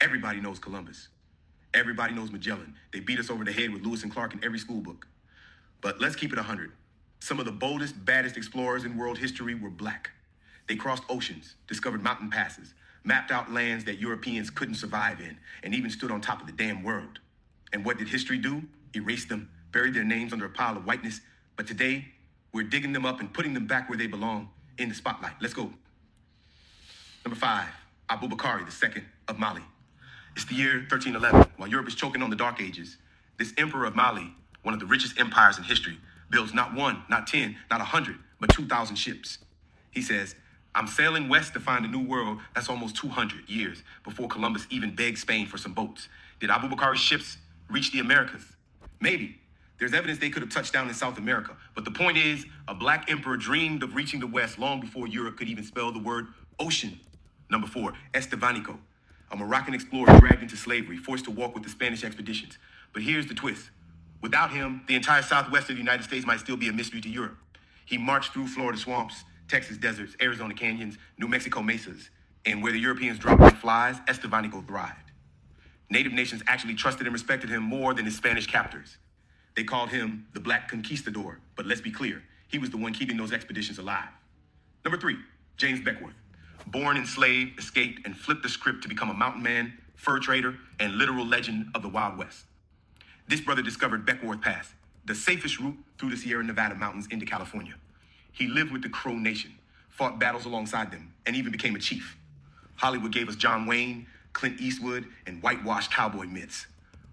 Everybody knows Columbus. Everybody knows Magellan. They beat us over the head with Lewis and Clark in every school book. But let's keep it 100. Some of the boldest, baddest explorers in world history were black. They crossed oceans, discovered mountain passes, mapped out lands that Europeans couldn't survive in, and even stood on top of the damn world. And what did history do? Erased them, buried their names under a pile of whiteness. But today, we're digging them up and putting them back where they belong, in the spotlight. Let's go. Number 5, Abubakari II of Mali. It's the year 1311. While Europe is choking on the Dark Ages, this emperor of Mali, one of the richest empires in history, builds not one, not 10, not 100, but 2,000 ships. He says, I'm sailing west to find a new world. That's almost 200 years before Columbus even begged Spain for some boats. Did Abubakari's ships reach the Americas? Maybe. There's evidence they could have touched down in South America. But the point is, a black emperor dreamed of reaching the west long before Europe could even spell the word ocean. Number 4, Estevanico, a Moroccan explorer dragged into slavery, forced to walk with the Spanish expeditions. But here's the twist. Without him, the entire southwest of the United States might still be a mystery to Europe. He marched through Florida swamps, Texas deserts, Arizona canyons, New Mexico mesas, and where the Europeans dropped like flies, Estevanico thrived. Native nations actually trusted and respected him more than his Spanish captors. They called him the Black Conquistador, but let's be clear, he was the one keeping those expeditions alive. Number 3, James Beckwourth. Born enslaved, escaped, and flipped the script to become a mountain man, fur trader, and literal legend of the Wild West. This brother discovered Beckwourth Pass, the safest route through the Sierra Nevada mountains into California. He lived with the Crow Nation, fought battles alongside them, and even became a chief. Hollywood gave us John Wayne, Clint Eastwood, and whitewashed cowboy myths.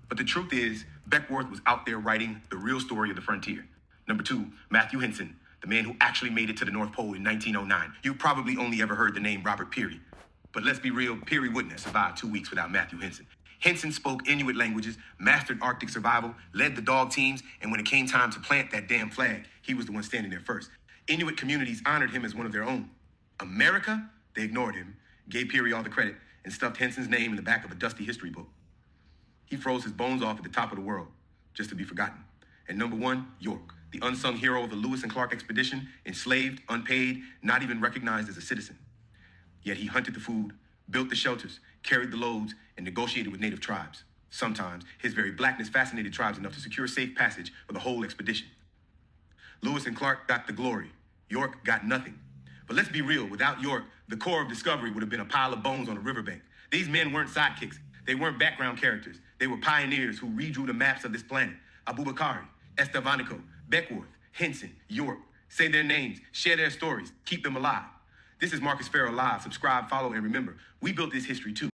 But the truth is, Beckwourth was out there writing the real story of the frontier. Number 2, Matthew Henson, the man who actually made it to the North Pole in 1909. You probably only ever heard the name Robert Peary. But let's be real, Peary wouldn't have survived 2 weeks without Matthew Henson. Henson spoke Inuit languages, mastered Arctic survival, led the dog teams, and when it came time to plant that damn flag, he was the one standing there first. Inuit communities honored him as one of their own. America, they ignored him, gave Peary all the credit, and stuffed Henson's name in the back of a dusty history book. He froze his bones off at the top of the world, just to be forgotten. And number 1, York, the unsung hero of the Lewis and Clark expedition, enslaved, unpaid, not even recognized as a citizen. Yet he hunted the food, built the shelters, carried the loads, and negotiated with native tribes. Sometimes his very blackness fascinated tribes enough to secure safe passage for the whole expedition. Lewis and Clark got the glory. York got nothing. But let's be real, without York, the core of Discovery would have been a pile of bones on a riverbank. These men weren't sidekicks. They weren't background characters. They were pioneers who redrew the maps of this planet. Abubakari, Estevanico, Beckwourth, Henson, York. Say their names, share their stories, keep them alive. This is Marcus Farrell Live. Subscribe, follow, and remember, we built this history too.